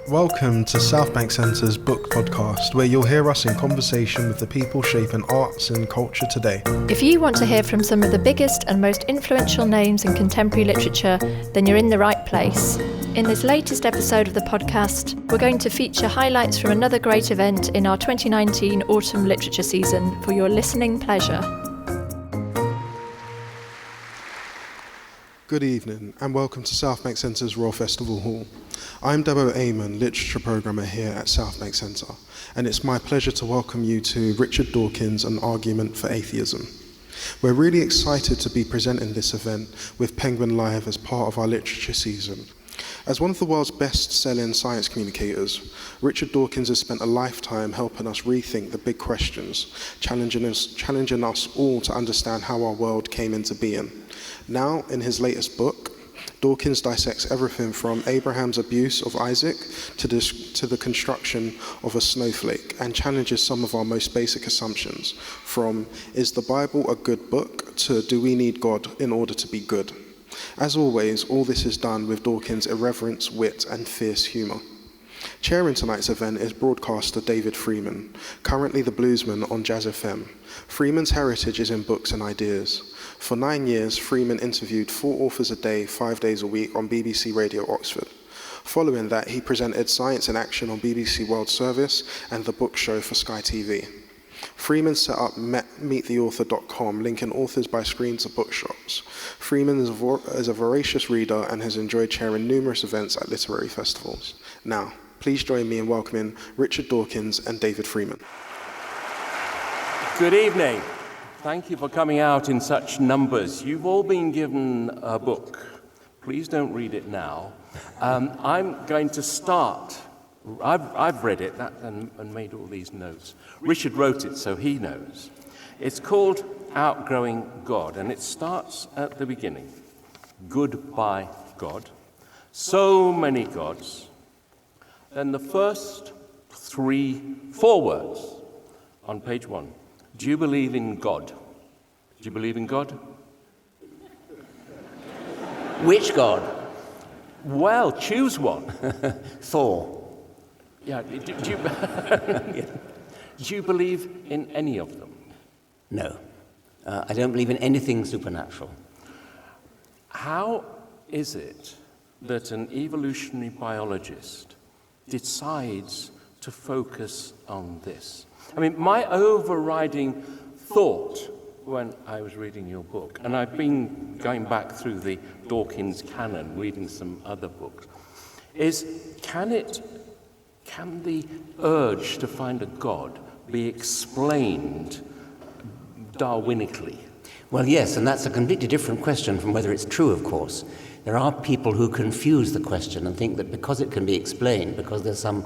Welcome to Southbank Centre's book podcast, where you'll hear us in conversation with the people shaping arts and culture today. If you want to hear from some of the biggest and most influential names in contemporary literature, then you're in the right place. In this latest episode of the podcast, we're going to feature highlights from another great event in our 2019 autumn literature season for your listening pleasure. Good evening and welcome to Southbank Centre's Royal Festival Hall. I'm Debo Amon, Literature Programmer here at Southbank Centre, and it's my pleasure to welcome you to Richard Dawkins' An Argument for Atheism. We're really excited to be presenting this event with Penguin Live as part of our literature season. As one of the world's best-selling science communicators, Richard Dawkins has spent a lifetime helping us rethink the big questions, challenging us all to understand how our world came into being. Now, in his latest book, Dawkins dissects everything from Abraham's abuse of Isaac to the construction of a snowflake and challenges some of our most basic assumptions, from is the Bible a good book to do we need God in order to be good? As always, all this is done with Dawkins' irreverence, wit and fierce humour. Chairing tonight's event is broadcaster David Freeman, currently the bluesman on Jazz FM. Freeman's heritage is in books and ideas. For 9 years, Freeman interviewed 4 authors a day, 5 days a week on BBC Radio Oxford. Following that, he presented Science in Action on BBC World Service and the book show for Sky TV. Freeman set up meettheauthor.com, linking authors by screen to bookshops. Freeman is a voracious reader and has enjoyed chairing numerous events at literary festivals. Now, please join me in welcoming Richard Dawkins and David Freeman. Good evening. Thank you for coming out in such numbers. You've all been given a book. Please don't read it now. I'm going to start. I've read it and made all these notes. Richard wrote it, so he knows. It's called Outgrowing God, and it starts at the beginning. Goodbye, God. So many gods. Then the first 4 words on page 1. Do you believe in God? Do you believe in God? Which God? Well, choose one. Thor. Yeah. Do you believe in any of them? No. I don't believe in anything supernatural. How is it that an evolutionary biologist decides to focus on this? I mean, my overriding thought when I was reading your book, and I've been going back through the Dawkins canon, reading some other books, is can the urge to find a God be explained Darwinically? Well, yes, and that's a completely different question from whether it's true, of course. There are people who confuse the question and think that because it can be explained, because there's some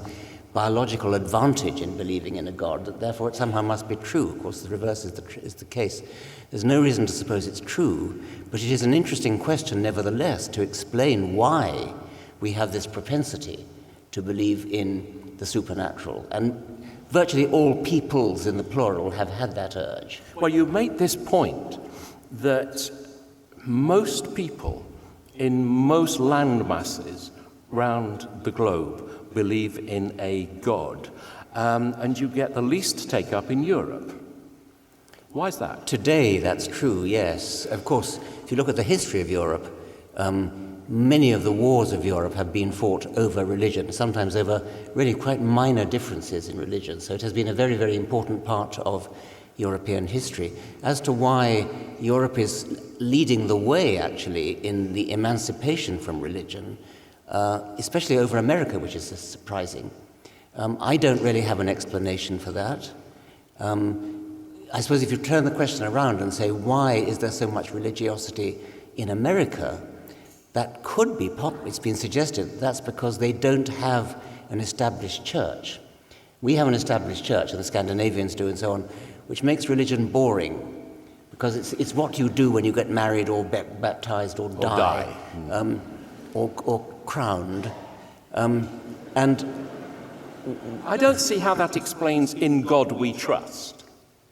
biological advantage in believing in a God, that therefore it somehow must be true. Of course, the reverse is the case. There's no reason to suppose it's true, but it is an interesting question, nevertheless, to explain why we have this propensity to believe in the supernatural. And virtually all peoples in the plural have had that urge. Well, you make this point that most people in most land masses round the globe believe in a God, and you get the least take-up in Europe. Why is that? Today, that's true, yes. Of course, if you look at the history of Europe, many of the wars of Europe have been fought over religion, sometimes over really quite minor differences in religion. So it has been a very, very important part of European history. As to why Europe is leading the way, actually, in the emancipation from religion, especially over America, which is surprising. I don't really have an explanation for that. I suppose if you turn the question around and say, why is there so much religiosity in America, that could be it's been suggested that's because they don't have an established church. We have an established church, and the Scandinavians do and so on, which makes religion boring, because it's what you do when you get married or baptized or die. Or crowned. And I don't see how that explains In God We Trust.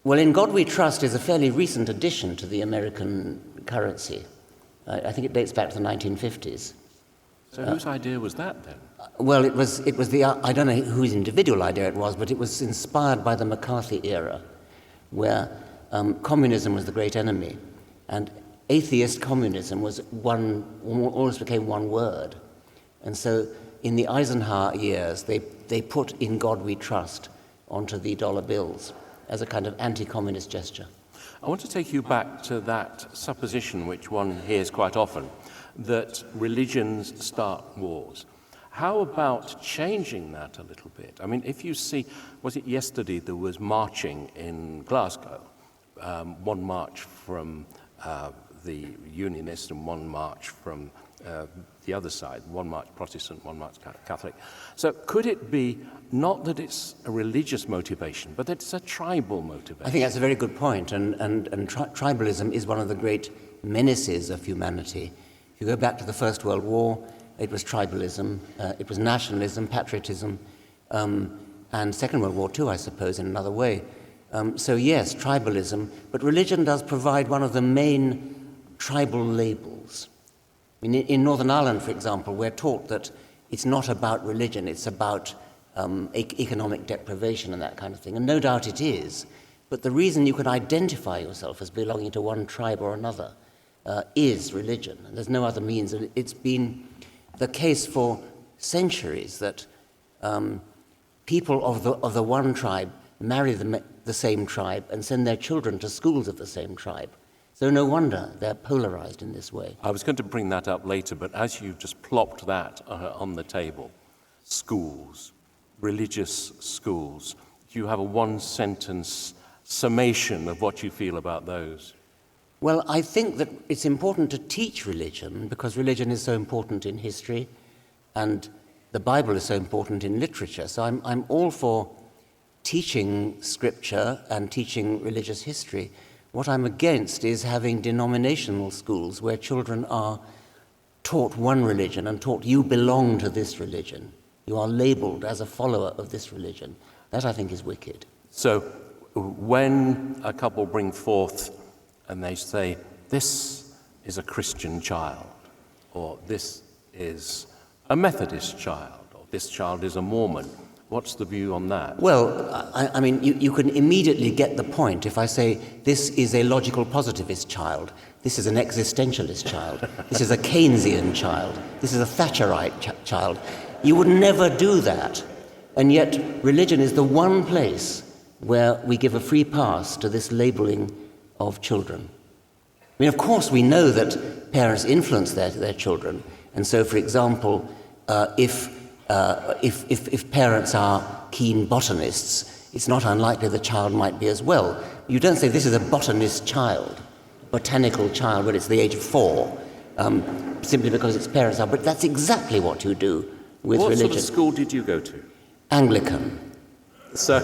Well, In God We Trust is a fairly recent addition to the American currency. I think it dates back to the 1950s. So whose idea was that then? Well, it was the, I don't know whose individual idea it was, but it was inspired by the McCarthy era, where communism was the great enemy, and atheist communism was almost became one word. And so in the Eisenhower years, they put "In God We Trust" onto the dollar bills as a kind of anti-communist gesture. I want to take you back to that supposition which one hears quite often, that religions start wars. How about changing that a little bit? I mean, if you see, was it yesterday there was marching in Glasgow, one march from the Unionists and one march from the other side, one march Protestant, one march Catholic. So could it be not that it's a religious motivation, but that it's a tribal motivation? I think that's a very good point, and tribalism is one of the great menaces of humanity. If you go back to the First World War, it was tribalism, it was nationalism, patriotism, and Second World War too, I suppose, in another way. So yes, tribalism, but religion does provide one of the main tribal labels. I mean, in Northern Ireland, for example, we're taught that it's not about religion, it's about economic deprivation and that kind of thing, and no doubt it is. But the reason you can identify yourself as belonging to one tribe or another is religion. And there's no other means. And it's been the case for centuries that people of the one tribe marry the same tribe and send their children to schools of the same tribe. So no wonder they're polarized in this way. I was going to bring that up later, but as you've just plopped that on the table, schools, religious schools, do you have a one-sentence summation of what you feel about those? Well, I think that it's important to teach religion because religion is so important in history and the Bible is so important in literature. So I'm all for teaching scripture and teaching religious history. What I'm against is having denominational schools where children are taught one religion and taught you belong to this religion. You are labeled as a follower of this religion. That, I think, is wicked. So when a couple bring forth and they say, this is a Christian child, or this is a Methodist child, or this child is a Mormon, what's the view on that? Well, I mean, you can immediately get the point if I say this is a logical positivist child, this is an existentialist child, this is a Keynesian child, this is a Thatcherite child. You would never do that. And yet religion is the one place where we give a free pass to this labeling of children. I mean, of course, we know that parents influence their children. And so, for example, if parents are keen botanists, it's not unlikely the child might be as well. You don't say this is a botanist child, botanical child, when it's the age of 4, simply because its parents are. But that's exactly what you do with religion. What sort of school did you go to? Anglican. So,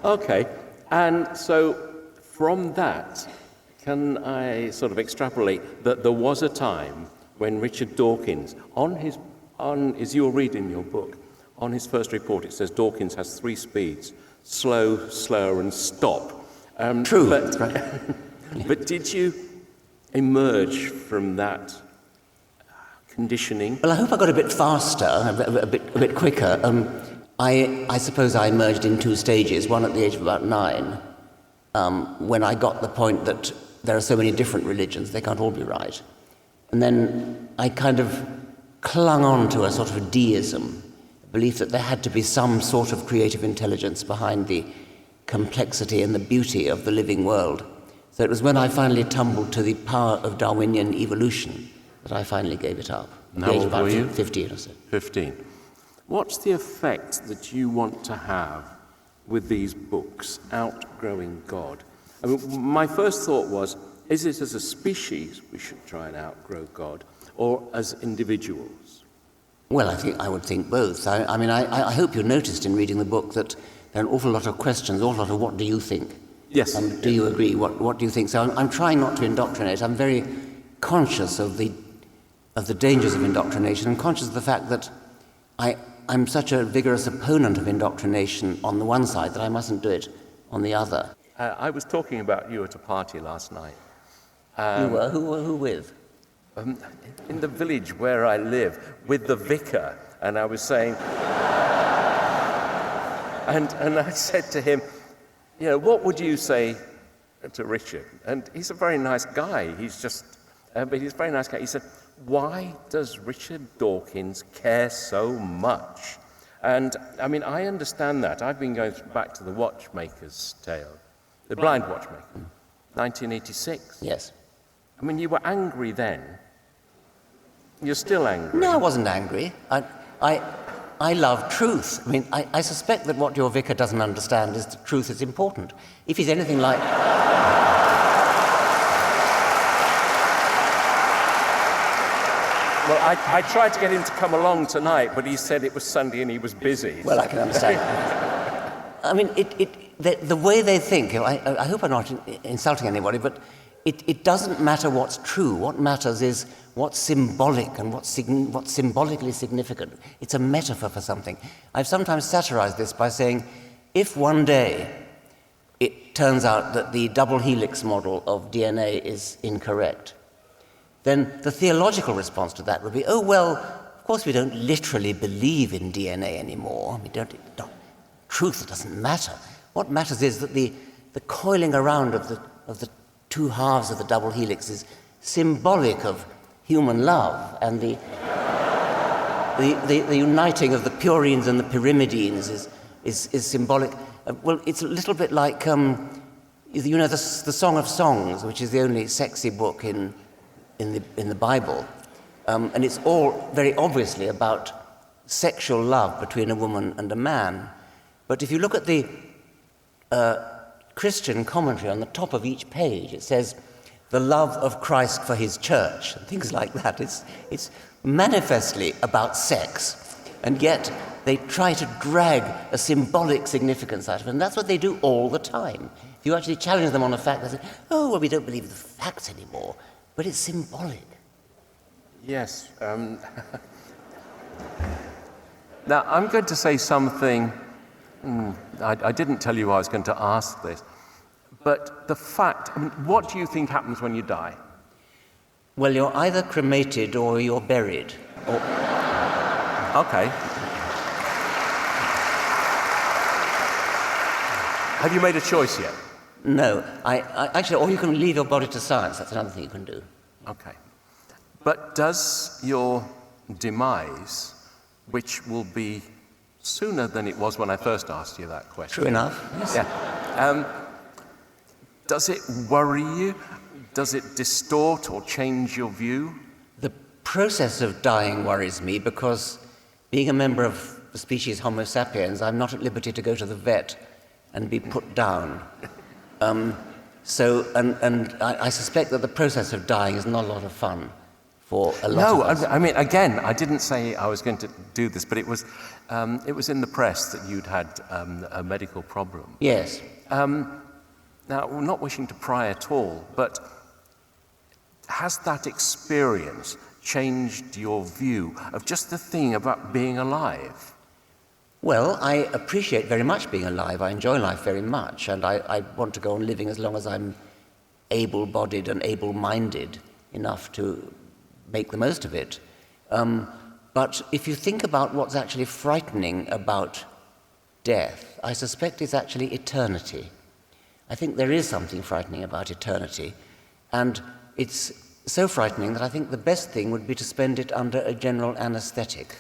okay. And so from that, can I sort of extrapolate that there was a time when Richard Dawkins, as you'll read in your book, on his first report it says Dawkins has 3 speeds: slow, slower, and stop. True. But, right. but did you emerge from that conditioning? Well, I hope I got a bit faster, a bit quicker. I suppose I emerged in 2 stages, one at the age of about 9, when I got the point that there are so many different religions, they can't all be right. And then I kind of clung on to a sort of deism, a belief that there had to be some sort of creative intelligence behind the complexity and the beauty of the living world. So it was when I finally tumbled to the power of Darwinian evolution that I finally gave it up. And how old were you? 15 or so. 15. What's the effect that you want to have with these books, Outgrowing God? I mean, my first thought was, is it as a species we should try and outgrow God, or as individuals? Well, I would think both. I hope you noticed in reading the book that there are an awful lot of questions, an awful lot of what do you think? Yes. Do you agree? What do you think? So I'm trying not to indoctrinate. I'm very conscious of the dangers of indoctrination and conscious of the fact that I'm such a vigorous opponent of indoctrination on the one side that I mustn't do it on the other. I was talking about you at a party last night. You were? Who with? in the village where I live with the vicar, and I was saying, and I said to him, what would you say to Richard? And he's a very nice guy. But he's a very nice guy. He said, why does Richard Dawkins care so much? And I mean, I understand that. I've been going back to the watchmaker's tale, the blind watchmaker, 1986. Yes. I mean, you were angry then. You're still angry. No, I wasn't angry. I love truth. I mean, I suspect that what your vicar doesn't understand is that truth is important. If he's anything like... Well, I tried to get him to come along tonight, but he said it was Sunday and he was busy. Well, I can understand. I mean, the way they think, I hope I'm not insulting anybody, but it doesn't matter what's true. What matters is what's symbolic and what's symbolically significant. It's a metaphor for something. I've sometimes satirized this by saying, if one day it turns out that the double helix model of DNA is incorrect, then the theological response to that would be, oh, well, of course we don't literally believe in DNA anymore. Truth doesn't matter. What matters is that the coiling around of the two halves of the double helix is symbolic of human love, and the uniting of the purines and the pyrimidines is symbolic. Well, it's a little bit like, the Song of Songs, which is the only sexy book in the Bible, and it's all very obviously about sexual love between a woman and a man. But if you look at the Christian commentary on the top of each page, it says, the love of Christ for his church, and things like that. It's manifestly about sex, and yet they try to drag a symbolic significance out of it, and that's what they do all the time. If you actually challenge them on a fact, they say, oh, well, we don't believe the facts anymore, but it's symbolic. Yes. Now, I'm going to say something. I didn't tell you I was going to ask this. But the fact, what do you think happens when you die? Well, you're either cremated or you're buried. Okay. Have you made a choice yet? No. I actually, or you can leave your body to science. That's another thing you can do. Okay. But does your demise, which will be sooner than it was when I first asked you that question. True enough. Yes. Yeah. Does it worry you? Does it distort or change your view? The process of dying worries me because, being a member of the species Homo sapiens, I'm not at liberty to go to the vet and be put down. I suspect that the process of dying is not a lot of fun for a lot of us. No, I mean, again, I didn't say I was going to do this, but it was in the press that you'd had a medical problem. Yes. Now, we're not wishing to pry at all, but has that experience changed your view of just the thing about being alive? Well, I appreciate very much being alive. I enjoy life very much, and I want to go on living as long as I'm able-bodied and able-minded enough to make the most of it. But if you think about what's actually frightening about death, I suspect it's actually eternity. I think there is something frightening about eternity, and it's so frightening that I think the best thing would be to spend it under a general anesthetic,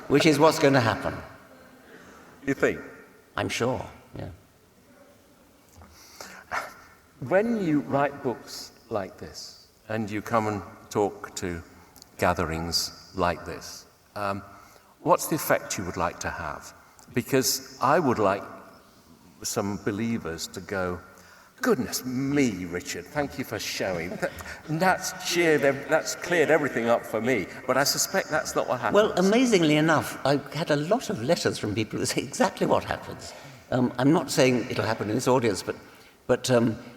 which is what's going to happen. You think? I'm sure, yeah. When you write books like this, and you come and talk to gatherings like this, what's the effect you would like to have? Because I would like some believers to go, goodness me, Richard, thank you for showing. That's cleared everything up for me, but I suspect that's not what happens. Well, amazingly enough, I had a lot of letters from people who say exactly what happens. I'm not saying it'll happen in this audience, but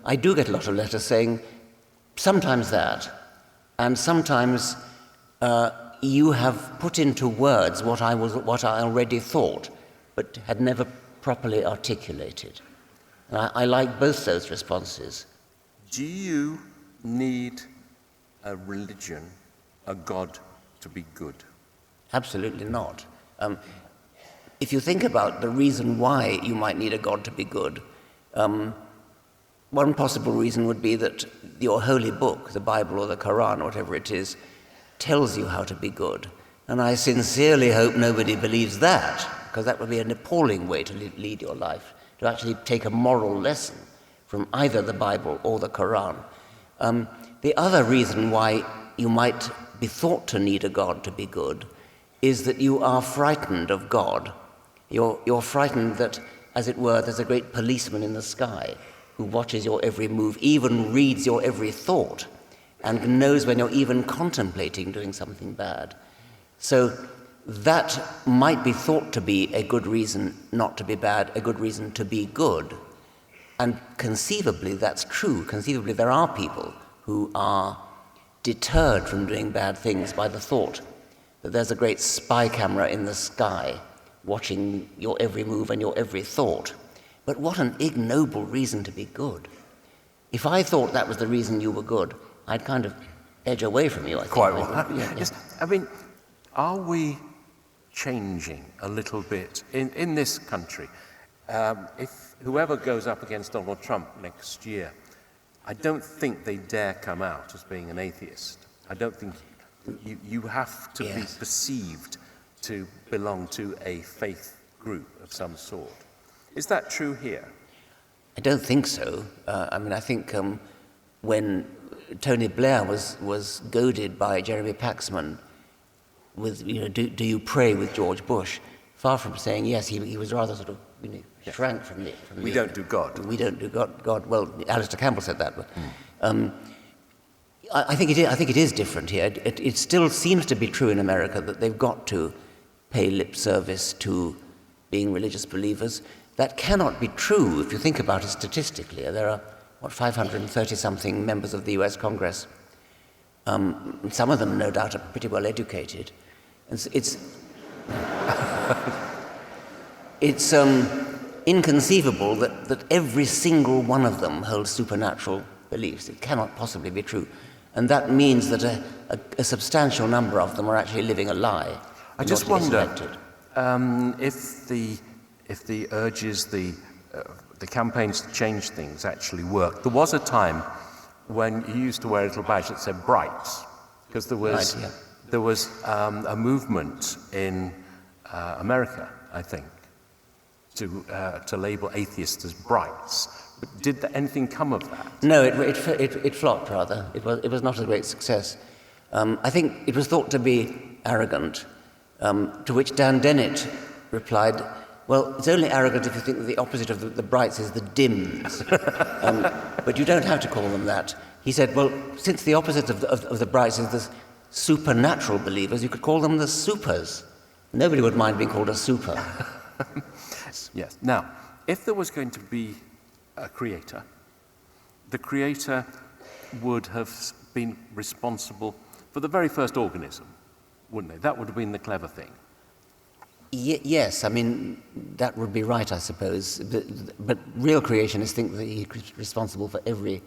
I do get a lot of letters saying sometimes that, and sometimes you have put into words what I already thought, but had never properly articulated. And I like both those responses. Do you need a religion, a God to be good? Absolutely not. If you think about the reason why you might need a God to be good, one possible reason would be that your holy book, the Bible or the Quran or whatever it is, tells you how to be good. And I sincerely hope nobody believes that, because that would be an appalling way to lead your life, to actually take a moral lesson from either the Bible or the Quran. The other reason why you might be thought to need a God to be good is that you are frightened of God. You're frightened that, as it were, there's a great policeman in the sky who watches your every move, even reads your every thought, and knows when you're even contemplating doing something bad. So that might be thought to be a good reason not to be bad, a good reason to be good. And conceivably that's true. Conceivably there are people who are deterred from doing bad things by the thought that there's a great spy camera in the sky watching your every move and your every thought. But what an ignoble reason to be good. If I thought that was the reason you were good, I'd kind of edge away from you, I think. Quite well. Yeah. Yes. I mean, are we changing a little bit in this country? If whoever goes up against Donald Trump next year, I don't think they dare come out as being an atheist. I don't think you have to be perceived to belong to a faith group of some sort. Is that true here? I don't think so. I think when Tony Blair was goaded by Jeremy Paxman with, do you pray with George Bush? Far from saying yes, he was rather sort of shrank from the. We don't do God. We don't do God. Well, Alistair Campbell said that, but I think it is different here. It still seems to be true in America that they've got to pay lip service to being religious believers. That cannot be true if you think about it statistically. There are 530-something members of the US Congress. Some of them, no doubt, are pretty well educated. It's inconceivable that every single one of them holds supernatural beliefs. It cannot possibly be true. And that means that a substantial number of them are actually living a lie. I just wonder if the urges, the campaigns to change things actually work. There was a time when you used to wear a little badge that said Brights, because there was a movement in America, I think, to label atheists as Brights. But did anything come of that? No, it flopped rather. It was not a great success. I think it was thought to be arrogant. To which Dan Dennett replied, well, it's only arrogant if you think that the opposite of the Brights is the Dims. But you don't have to call them that. He said, well, since the opposite of the Brights is the supernatural believers, you could call them the Supers. Nobody would mind being called a super. Yes. Now, if there was going to be a creator, the creator would have been responsible for the very first organism, wouldn't they? That would have been the clever thing. Yes, that would be right, I suppose. But real creationists think that he's responsible for every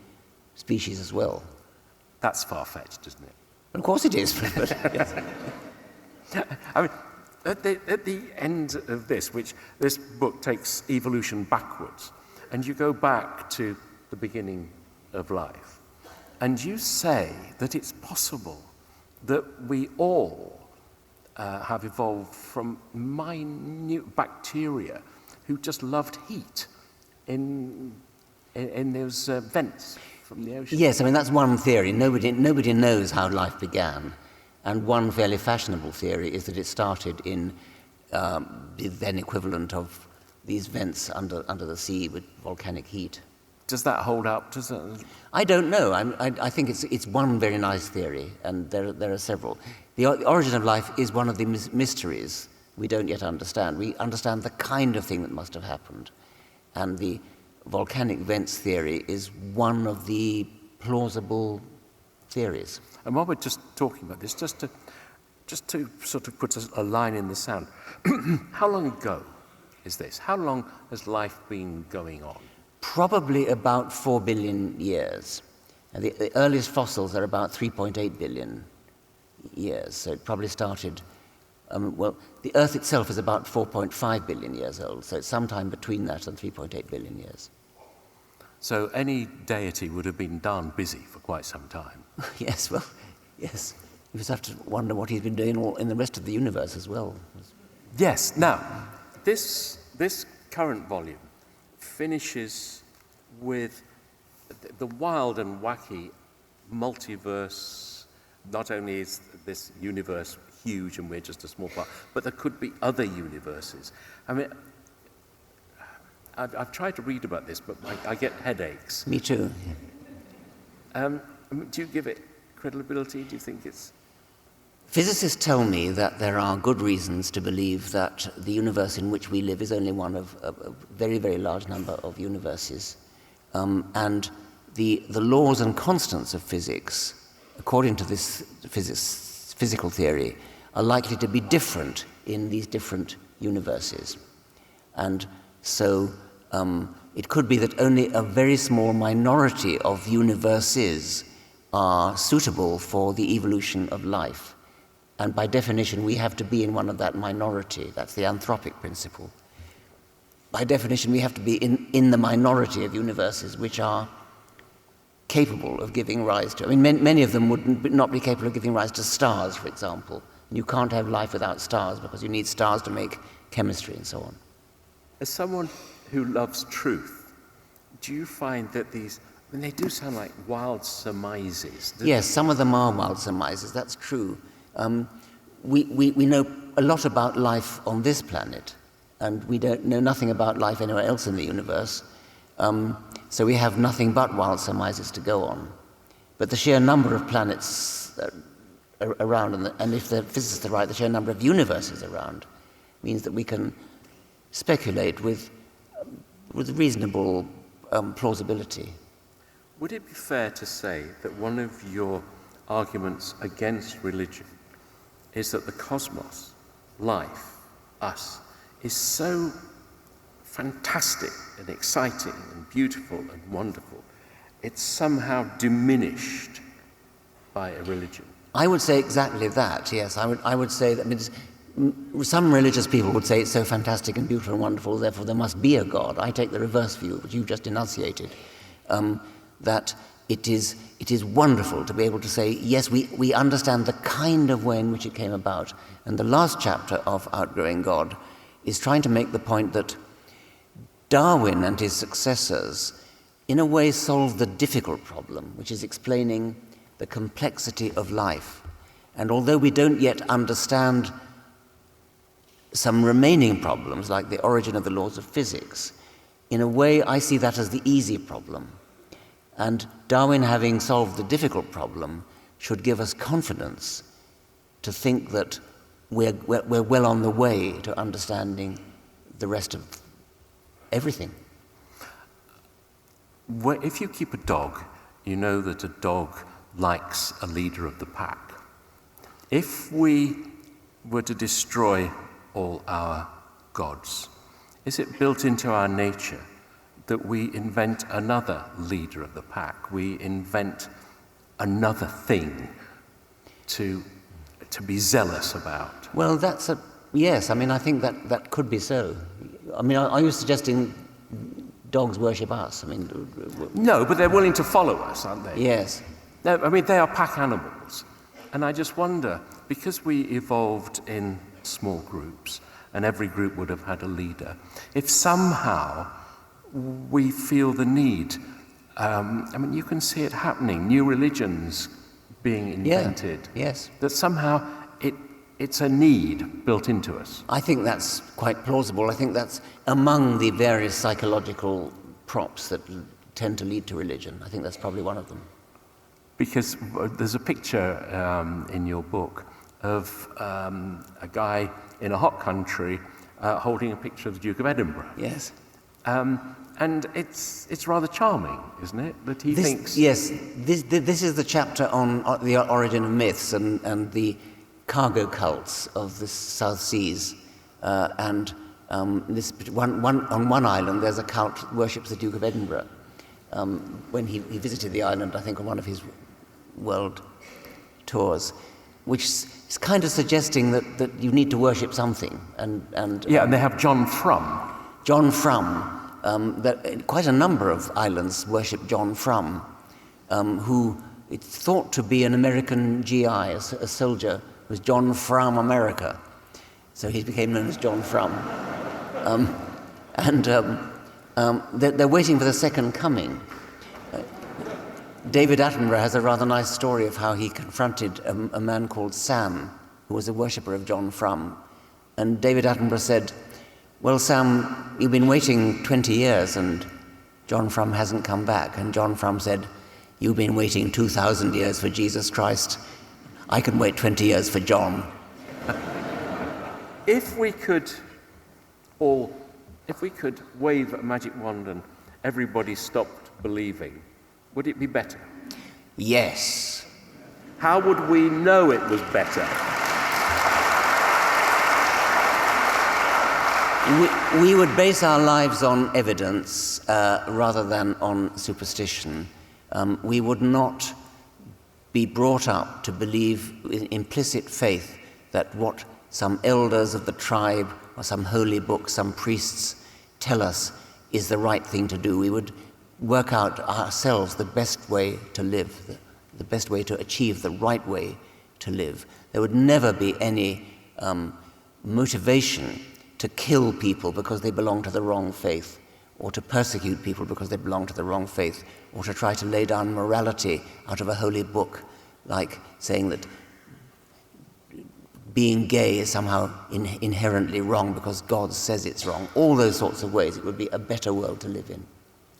species as well. That's far-fetched, isn't it? Of course it is. Yes. At the end of this book takes evolution backwards, and you go back to the beginning of life, and you say that it's possible that we all have evolved from minute bacteria who just loved heat in those vents from the ocean. Yes, that's one theory. Nobody knows how life began. And one fairly fashionable theory is that it started in the then equivalent of these vents under the sea with volcanic heat. Does that hold up? I don't know. I think it's one very nice theory, and there are several. The origin of life is one of the mysteries we don't yet understand. We understand the kind of thing that must have happened, and the volcanic vents theory is one of the plausible theories. And while we're just talking about this, just to sort of put a line in the sand, how long ago is this? How long has life been going on? Probably about 4 billion years. And the earliest fossils are about 3.8 billion years, so it probably started, the Earth itself is about 4.5 billion years old, so it's sometime between that and 3.8 billion years. So any deity would have been darn busy for quite some time. Yes, well, yes. You just have to wonder what he's been doing in the rest of the universe as well. Yes. Now, this current volume finishes with the wild and wacky multiverse. Not only is this universe huge and we're just a small part, but there could be other universes. I mean, I've tried to read about this, but I get headaches. Me too. Do you give it credibility? Do you think it's... Physicists tell me that there are good reasons to believe that the universe in which we live is only one of a very, very large number of universes. And the laws and constants of physics, according to this physical theory, are likely to be different in these different universes. And so it could be that only a very small minority of universes are suitable for the evolution of life. And by definition, we have to be in one of that minority. That's the anthropic principle. By definition, we have to be in the minority of universes which are capable of giving rise to... I mean, many of them would not be capable of giving rise to stars, for example. You can't have life without stars because you need stars to make chemistry and so on. As someone who loves truth, do you find that these... I mean, they do sound like wild surmises. Yes, some of them are wild surmises, that's true. We know a lot about life on this planet, and we don't know nothing about life anywhere else in the universe. So we have nothing but wild surmises to go on. But the sheer number of planets around, and if the physicists are right, the sheer number of universes around, means that we can speculate with reasonable plausibility. Would it be fair to say that one of your arguments against religion is that the cosmos, life, us, is so fantastic and exciting and beautiful and wonderful, it's somehow diminished by a religion? I would say exactly that, yes. I would say that, I mean, some religious people would say it's so fantastic and beautiful and wonderful, therefore there must be a God. I take the reverse view, which you just enunciated, that it is wonderful to be able to say, yes, we understand the kind of way in which it came about. And the last chapter of Outgrowing God is trying to make the point that Darwin and his successors, in a way, solved the difficult problem, which is explaining the complexity of life. And although we don't yet understand some remaining problems, like the origin of the laws of physics, in a way, I see that as the easy problem. And Darwin, having solved the difficult problem, should give us confidence to think that we're well on the way to understanding the rest of everything. If you keep a dog, you know that a dog likes a leader of the pack. If we were to destroy all our gods, is it built into our nature that we invent another leader of the pack? We invent another thing to be zealous about? Well, yes, I mean, I think that could be so. I mean, are you suggesting dogs worship us? I mean... No, but they're willing to follow us, aren't they? Yes. No, I mean, they are pack animals. And I just wonder, because we evolved in small groups, and every group would have had a leader, if somehow we feel the need, I mean, you can see it happening, new religions being invented, yes. That somehow it's a need built into us. I think that's quite plausible. I think that's among the various psychological props that tend to lead to religion. I think that's probably one of them. Because there's a picture in your book of a guy in a hot country holding a picture of the Duke of Edinburgh. Yes. And it's rather charming, isn't it? That he thinks... Yes, this is the chapter on the origin of myths and the cargo cults of the South Seas. On one island, there's a cult that worships the Duke of Edinburgh. when he visited the island, I think, on one of his world tours, which is kind of suggesting that you need to worship something. And they have John Frum. John Frum. That quite a number of islands worship John Frum, who it's thought to be an American GI, a soldier, who was John Frum America. So he became known as John Frum. They're waiting for the second coming. David Attenborough has a rather nice story of how he confronted a man called Sam, who was a worshipper of John Frum. And David Attenborough said, "Well, Sam, you've been waiting 20 years and John Frum hasn't come back." And John Frum said, "You've been waiting 2,000 years for Jesus Christ. I can wait 20 years for John." If we could wave a magic wand and everybody stopped believing, would it be better? Yes. How would we know it was better? We would base our lives on evidence rather than on superstition. We would not be brought up to believe in implicit faith that what some elders of the tribe or some holy book, some priests tell us is the right thing to do. We would work out ourselves the best way to live, the best way to achieve the right way to live. There would never be any motivation to kill people because they belong to the wrong faith, or to persecute people because they belong to the wrong faith, or to try to lay down morality out of a holy book, like saying that being gay is somehow inherently wrong because God says it's wrong. All those sorts of ways, it would be a better world to live in.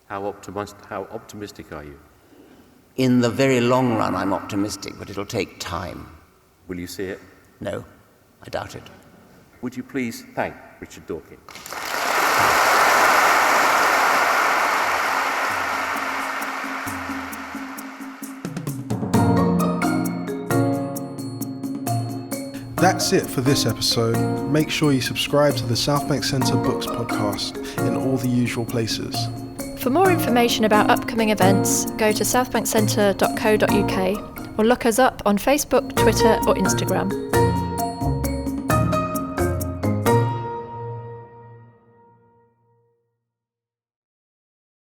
How optimistic are you? In the very long run, I'm optimistic, but it'll take time. Will you see it? No, I doubt it. Would you please thank Richard Dawkins? That's it for this episode. Make sure you subscribe to the Southbank Centre Books podcast in all the usual places. For more information about upcoming events, go to southbankcentre.co.uk or look us up on Facebook, Twitter or Instagram.